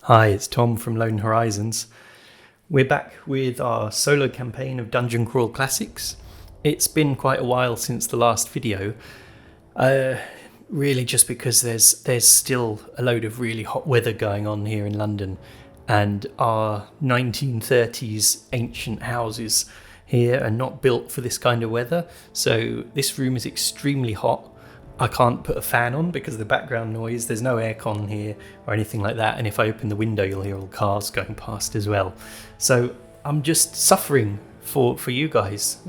Hi, it's Tom from Lone Horizons. We're back with our solo campaign of Dungeon Crawl Classics. It's been quite a while since the last video, really just because there's still a load of really hot weather going on here in London, and our 1930s ancient houses here are not built for this kind of weather, so this room is extremely hot. I can't put a fan on because of the background noise. There's no aircon here or anything like that, and if I open the window you'll hear all cars going past as well. So I'm just suffering for you guys.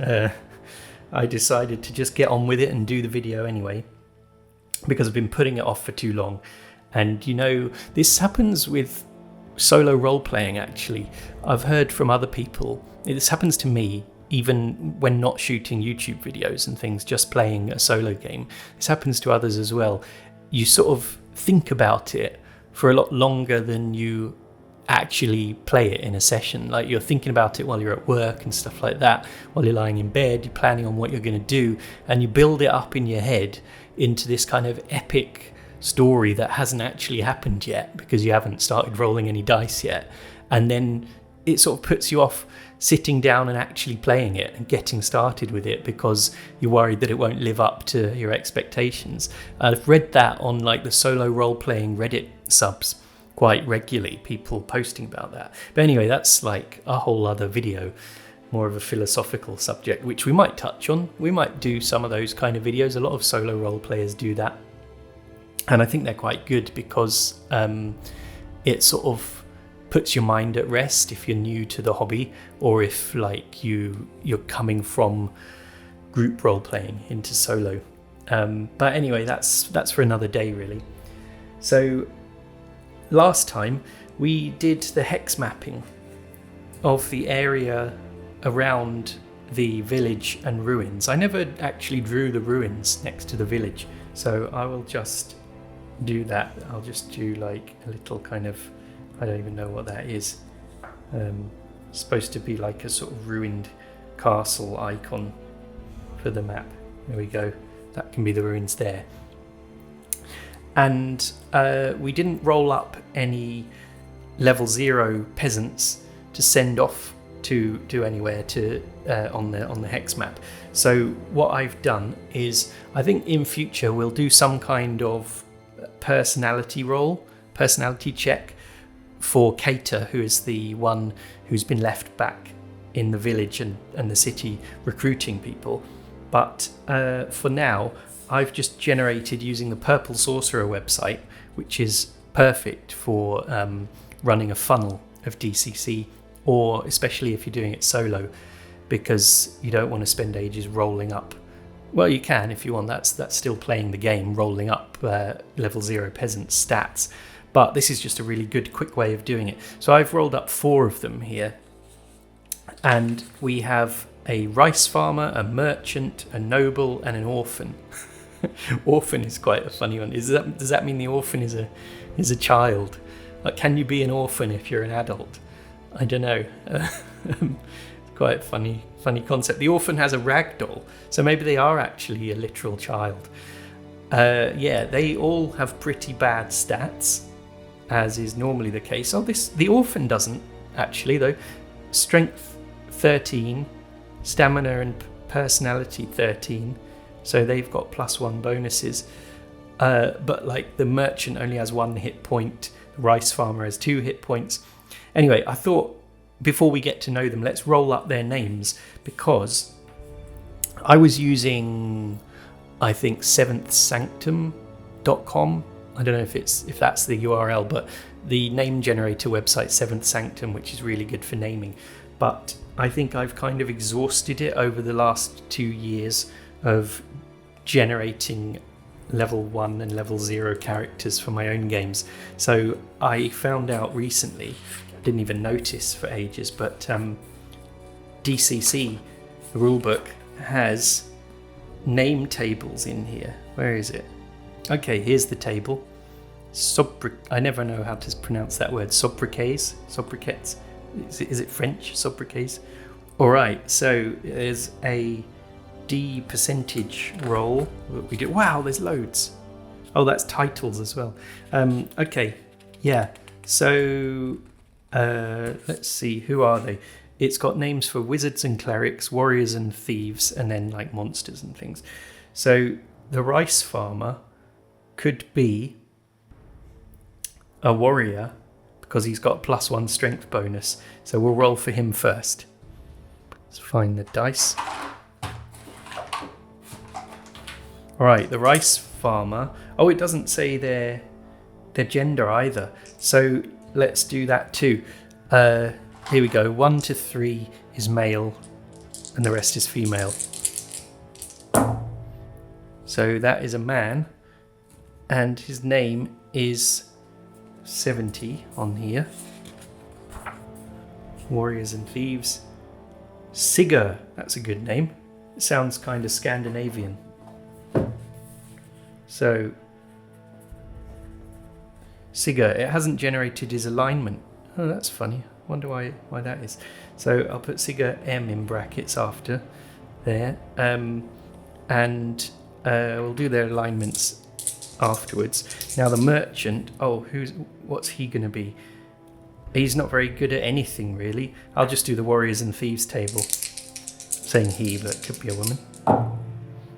I decided to just get on with it and do the video anyway, because I've been putting it off for too long. And you know, this happens with solo role-playing actually. I've heard from other people, this happens to me even when not shooting YouTube videos and things, just playing a solo game. This happens to others as well. You sort of think about it for a lot longer than you actually play it in a session. Like, you're thinking about it while you're at work and stuff like that, while you're lying in bed, you're planning on what you're going to do, and you build it up in your head into this kind of epic story that hasn't actually happened yet because you haven't started rolling any dice yet. And then it sort of puts you off sitting down and actually playing it and getting started with it because you're worried that it won't live up to your expectations. I've read that on like the solo role-playing Reddit subs quite regularly, people posting about that. But anyway, that's like a whole other video, more of a philosophical subject, which we might touch on. We might do some of those kind of videos. A lot of solo role players do that, and I think they're quite good because it sort of puts your mind at rest if you're new to the hobby, or if like you're coming from group role playing into solo. But anyway, that's for another day really. So last time we did the hex mapping of the area around the village and ruins. I never actually drew the ruins next to the village, so I will just do that. I'll just do like a little kind of, I don't even know what that is. Supposed to be like a sort of ruined castle icon for the map. There we go. That can be the ruins there. And we didn't roll up any level 0 peasants to send off to anywhere to on the hex map. So what I've done is, I think in future we'll do some kind of personality check for Cater, who is the one who's been left back in the village and the city recruiting people. But for now, I've just generated using the Purple Sorcerer website, which is perfect for running a funnel of DCC, or especially if you're doing it solo, because you don't want to spend ages rolling up. Well, you can if you want. That's still playing the game, rolling up level 0 peasant stats. But this is just a really good, quick way of doing it. So I've rolled up 4 of them here. And we have a rice farmer, a merchant, a noble, and an orphan. Orphan is quite a funny one. Does that mean the orphan is a child? Like, can you be an orphan if you're an adult? I don't know. Quite a funny concept. The orphan has a ragdoll, so maybe they are actually a literal child. Yeah, they all have pretty bad stats, as is normally the case. Oh, the orphan doesn't actually though. Strength 13, stamina and personality 13, so they've got +1 bonuses. But like the merchant only has 1 hit point, the rice farmer has 2 hit points. Anyway, I thought before we get to know them, let's roll up their names, because I was using, I think, 7thsanctum.com. I don't know if that's the URL, but the name generator website 7th Sanctum, which is really good for naming. But I think I've kind of exhausted it over the last 2 years of generating level 1 and level 0 characters for my own games. So I found out recently, I didn't even notice for ages, but DCC, the rulebook, has name tables in here. Where is it? Okay, here's the table. I never know how to pronounce that word. Sobriquets. Is it French? Sobriquets. All right. So there's a D percentage roll that we do. Wow, there's loads. Oh, that's titles as well. Okay. Yeah. So let's see, who are they? It's got names for wizards and clerics, warriors and thieves, and then like monsters and things. So the rice farmer could be a warrior because he's got a +1 strength bonus. So we'll roll for him first. Let's find the dice. All right, the rice farmer. Oh, it doesn't say their gender either. So let's do that too. Here we go. 1 to 3 is male, and the rest is female. So that is a man, and his name is 70 on here. Warriors and thieves. Sigurd. That's a good name. It sounds kind of Scandinavian. So Sigurd. It hasn't generated his alignment. Oh, that's funny. Wonder why that is. So I'll put Sigurd M in brackets after there, and we'll do their alignments afterwards. Now the merchant. Oh, what's he going to be? He's not very good at anything really. I'll just do the warriors and thieves table. I'm saying he, but it could be a woman.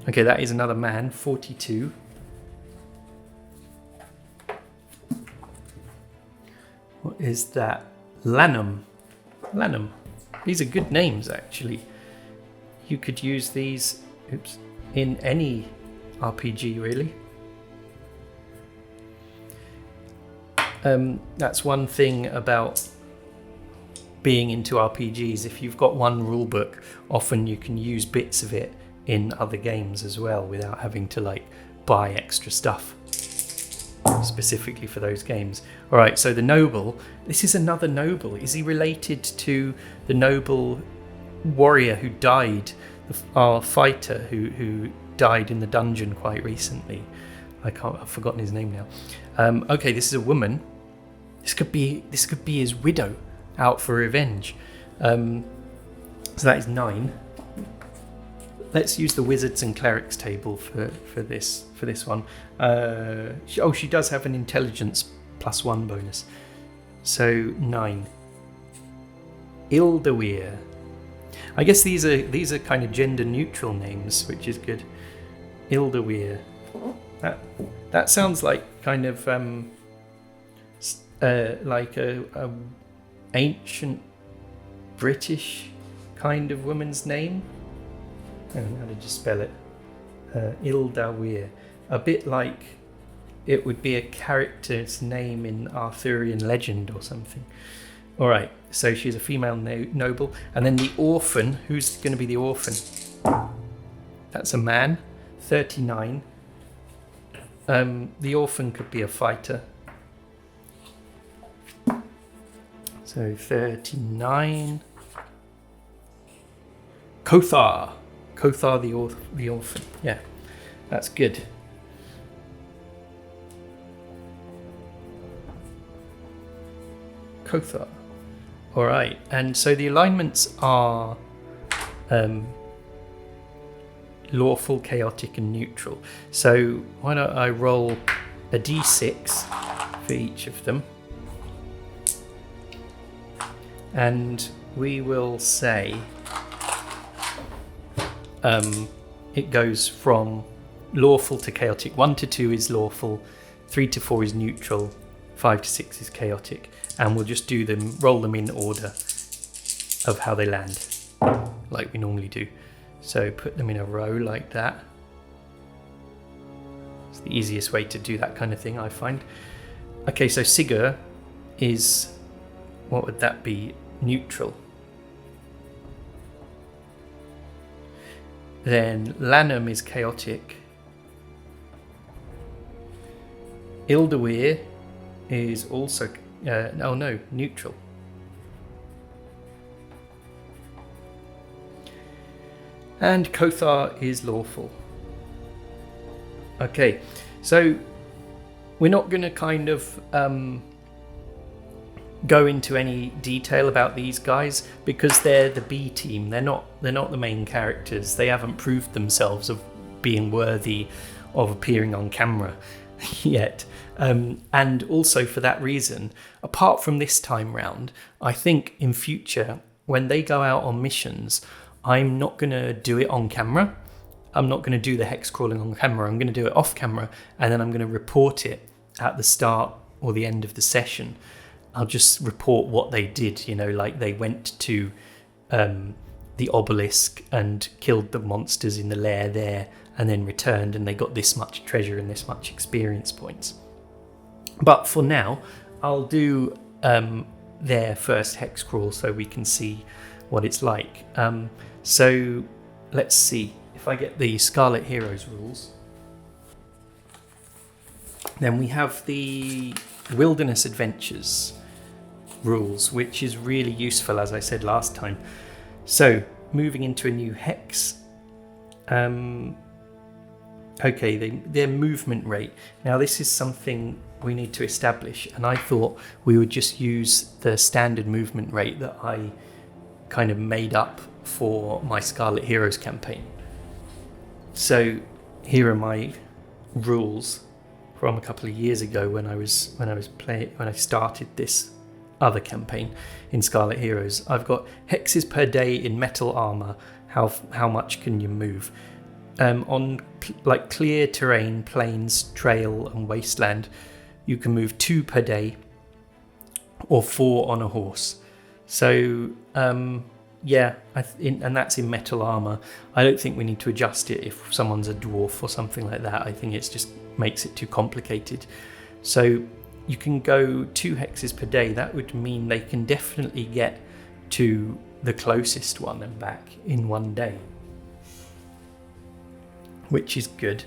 Okay, that is another man. 42. What is that? Lanham. These are good names, actually. You could use these in any RPG, really. That's one thing about being into RPGs. If you've got one rulebook, often you can use bits of it in other games as well without having to buy extra stuff specifically for those games. All right, so the noble. This is another noble. Is he related to the noble warrior who died, our fighter who died in the dungeon quite recently? I've forgotten his name now. Okay, this is a woman. This could be his widow out for revenge. So that is 9. Let's use the wizards and clerics table for this one. She does have an intelligence +1 bonus. So 9. Ildaweir. I guess these are kind of gender neutral names, which is good. Ildaweir. That sounds like kind of like a ancient British kind of woman's name. I don't know how to spell it. Ildaweir. A bit like it would be a character's name in Arthurian legend or something. All right, so she's a female noble. And then the orphan. Who's going to be the orphan? That's a man. 39. The orphan could be a fighter. So 39. Kothar the orphan. Yeah, that's good. Kothar. All right, and so the alignments are lawful, chaotic, and neutral. So why don't I roll a d6 for each of them, and we will say it goes from lawful to chaotic. 1 to 2 is lawful, 3 to 4 is neutral, 5 to 6 is chaotic, and we'll just roll them in order of how they land, like we normally do. So put them in a row like that. It's the easiest way to do that kind of thing, I find. Okay, so Sigurd is, what would that be? Neutral. Then Lanham is chaotic. Ildaweir is also neutral. And Kothar is lawful. Okay, so we're not going to kind of go into any detail about these guys because they're the B team. They're not the main characters. They haven't proved themselves of being worthy of appearing on camera. yet. And also for that reason, apart from this time round, I think in future, when they go out on missions, I'm not going to do it on camera. I'm not going to do the hex crawling on camera. I'm going to do it off camera, and then I'm going to report it at the start or the end of the session. I'll just report what they did, like they went to the obelisk and killed the monsters in the lair there, and then returned, and they got this much treasure and this much experience points. But for now, I'll do their first hex crawl so we can see what it's like. So let's see. If I get the Scarlet Heroes rules, then we have the Wilderness Adventures rules, which is really useful, as I said last time. So, moving into a new hex. Okay, their movement rate. Now, this is something we need to establish, and I thought we would just use the standard movement rate that I kind of made up for my Scarlet Heroes campaign. So here are my rules from a couple of years ago when I started this other campaign in Scarlet Heroes. I've got hexes per day in metal armor. How much can you move? On like clear terrain, plains, trail, and wasteland, you can move 2 per day, or 4 on a horse. So yeah, and that's in metal armor. I don't think we need to adjust it if someone's a dwarf or something like that. I think it just makes it too complicated. So you can go 2 hexes per day. That would mean they can definitely get to the closest one and back in one day, which is good.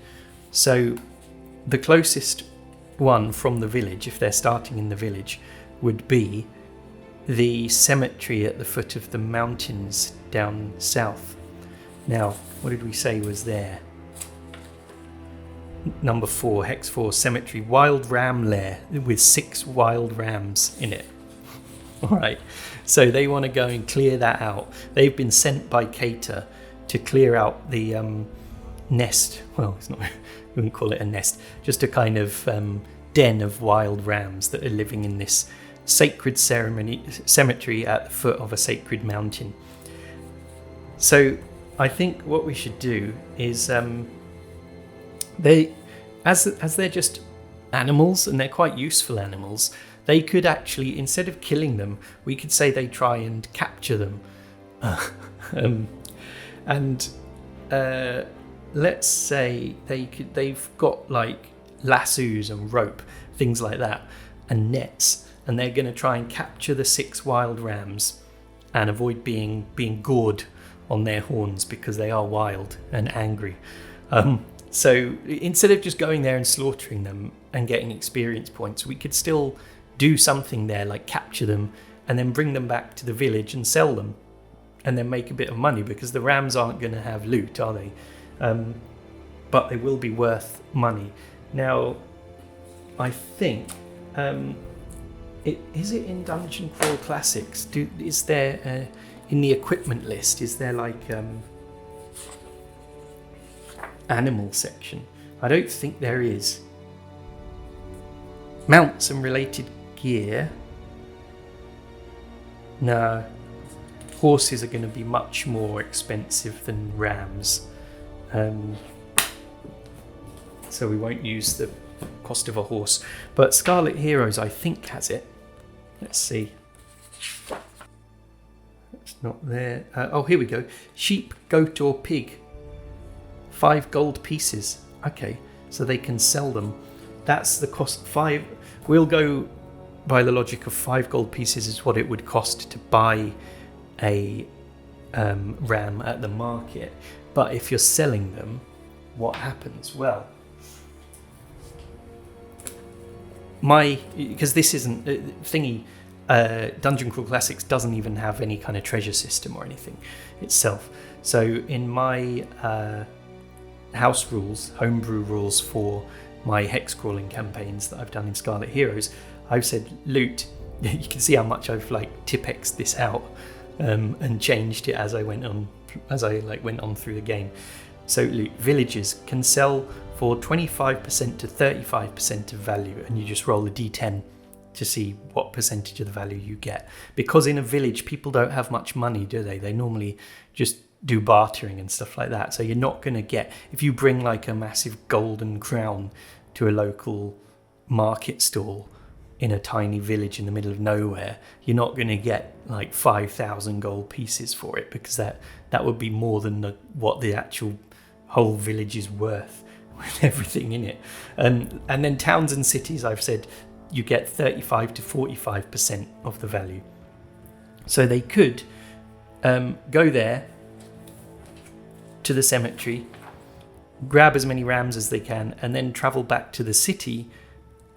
So the closest one from the village, if they're starting in the village, would be the cemetery at the foot of the mountains down south. Now, what did we say was there? Number 4, Hex 4, Cemetery, Wild Ram Lair with 6 wild rams in it. Alright, so they want to go and clear that out. They've been sent by Cater to clear out the nest. Well, it's not, we wouldn't call it a nest, just a kind of den of wild rams that are living in this sacred cemetery at the foot of a sacred mountain. So I think what we should do is as they're just animals, and they're quite useful animals, they could actually, instead of killing them, we could say they try and capture them. Let's say they've got like lassos and rope, things like that, and nets, and they're going to try and capture the 6 wild rams and avoid being gored on their horns because they are wild and angry. So instead of just going there and slaughtering them and getting experience points, we could still do something there, like capture them and then bring them back to the village and sell them, and then make a bit of money, because the rams aren't going to have loot, are they? But they will be worth money. Now, I think, is it in Dungeon Crawl Classics? Is there, in the equipment list, is there like animal section? I don't think there is. Mounts and related gear. No. Horses are going to be much more expensive than rams. So we won't use the cost of a horse. But Scarlet Heroes, I think, has it. Let's see. It's not there. Oh, here we go. Sheep, goat or pig. 5 gold pieces. Okay, so they can sell them. That's the cost. 5. We'll go by the logic of 5 gold pieces is what it would cost to buy a ram at the market. But if you're selling them, what happens? Well, because this isn't Dungeon Crawl Classics doesn't even have any kind of treasure system or anything itself. So in my house rules, homebrew rules for my hex crawling campaigns that I've done in Scarlet Heroes, I've said loot. You can see how much I've like Tippexed this out and changed it as I went on through the game. So loot. Villagers can sell for 25% to 35% of value, and you just roll a d10 to see what percentage of the value you get. Because in a village, people don't have much money, do they? They normally just do bartering and stuff like that. So you're not going to get, if you bring like a massive golden crown to a local market stall in a tiny village in the middle of nowhere, you're not going to get like 5,000 gold pieces for it, because that would be more than what the actual whole village is worth with everything in it. And then towns and cities, I've said, you get 35 to 45% of the value. So they could go there to the cemetery, grab as many rams as they can, and then travel back to the city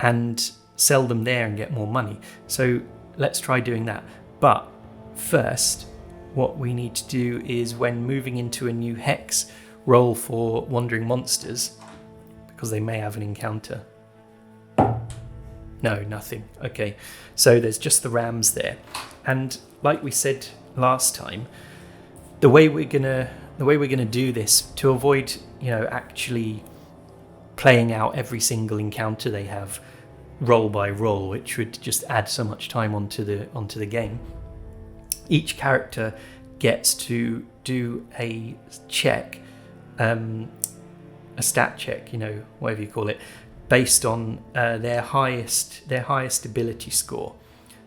and sell them there and get more money. So let's try doing that. But first, what we need to do is, when moving into a new hex, roll for wandering monsters, because they may have an encounter. No, nothing. Okay, so there's just the rams there. And like we said last time, the way we're gonna do this, to avoid, actually playing out every single encounter they have roll by roll, which would just add so much time onto the game, each character gets to do a check, a stat check, whatever you call it, based on their highest ability score.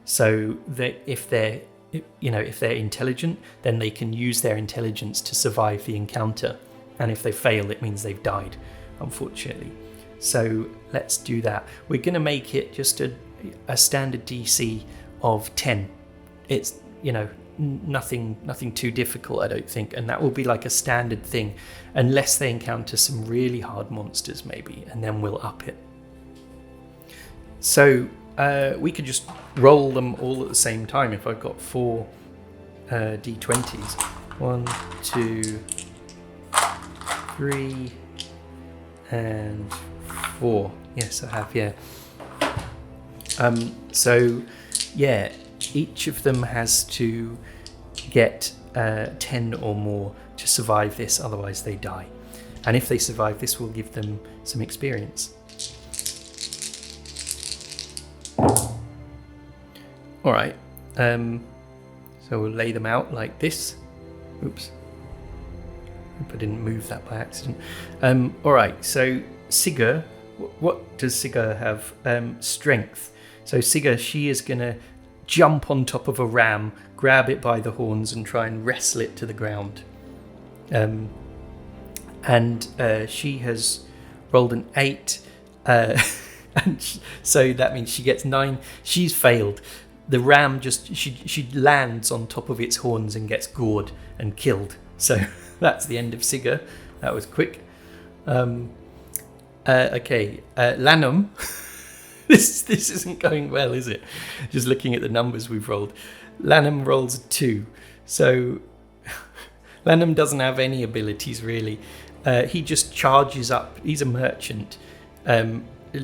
So that if they're intelligent, then they can use their intelligence to survive the encounter, and if they fail, it means they've died, unfortunately. So let's do that. We're going to make it just a standard DC of 10. It's nothing too difficult, I don't think, and that will be like a standard thing, unless they encounter some really hard monsters maybe, and then we'll up it. So we could just roll them all at the same time. If I've got 4 d20s, 1, 2, 3 and 4. Yes, I have, yeah. So yeah, each of them has to get 10 or more to survive this, otherwise they die. And if they survive, this will give them some experience. Alright, so we'll lay them out like this. Oops. Hope I didn't move that by accident. Alright, so Sigurd, what does Sigurd have? Strength. So Sigurd, she is going to jump on top of a ram, grab it by the horns and try and wrestle it to the ground. And she has rolled an 8, and so that means she gets 9. She's failed. The ram she lands on top of its horns and gets gored and killed. So that's the end of Sigurd. That was quick. Okay, Lanum. This isn't going well, is it? Just looking at the numbers we've rolled. Lanum rolls a 2. So Lanum doesn't have any abilities really. He just charges up. He's a merchant.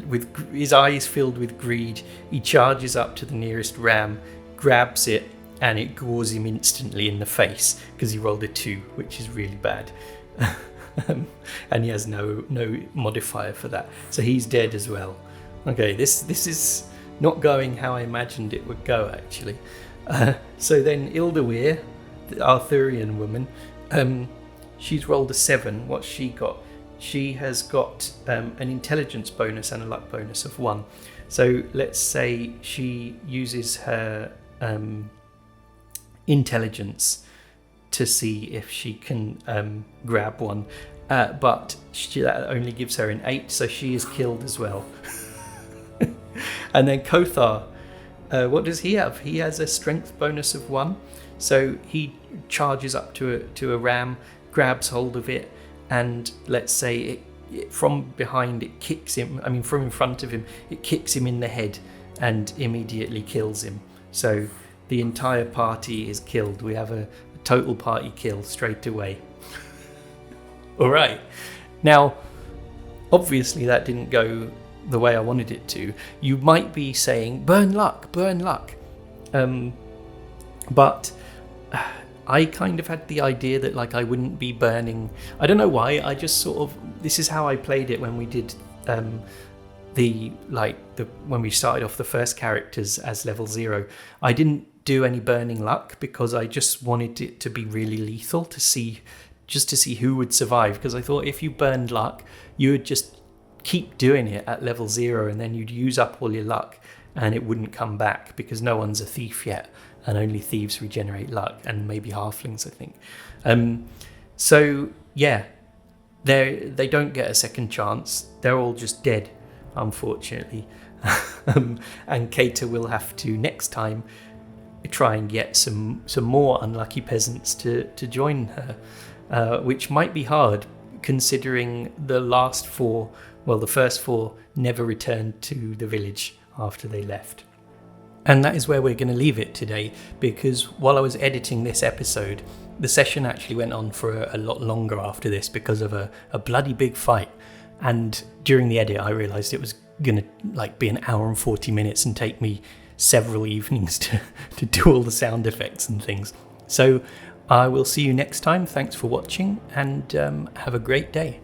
With his eyes filled with greed, he charges up to the nearest ram, grabs it, and it gores him instantly in the face because he rolled a 2, which is really bad. And he has no modifier for that, so he's dead as well. Okay, this is not going how I imagined it would go, actually. So then Ildeweir, the Arthurian woman, she's rolled a 7. What's she got? She has got an intelligence bonus and a luck bonus of 1. So let's say she uses her intelligence to see if she can grab one. But that only gives her an 8, so she is killed as well. And then Kothar, what does he have? He has a strength bonus of 1. So he charges up to a ram, grabs hold of it, and let's say it from behind it kicks him, from in front of him, it kicks him in the head and immediately kills him. So the entire party is killed. We have a total party kill straight away. Alright, now obviously that didn't go the way I wanted it to. You might be saying, burn luck. But I kind of had the idea that like I wouldn't be burning. I don't know why. I just sort of, this is how I played it when we did when we started off the first characters as level 0. I didn't do any burning luck because I just wanted it to be really lethal to see who would survive, because I thought if you burned luck you would just keep doing it at level 0 and then you'd use up all your luck and it wouldn't come back because no one's a thief yet and only thieves regenerate luck, and maybe halflings I think. So yeah, they don't get a second chance, they're all just dead unfortunately. And Keita will have to next time try and get some more unlucky peasants to join her, which might be hard considering the first 4 never returned to the village after they left. And that is where we're going to leave it today, because while I was editing this episode, the session actually went on for a lot longer after this because of a bloody big fight. And during the edit I realised it was going to be an hour and 40 minutes and take me several evenings to do all the sound effects and things. So I will see you next time. Thanks for watching, and have a great day.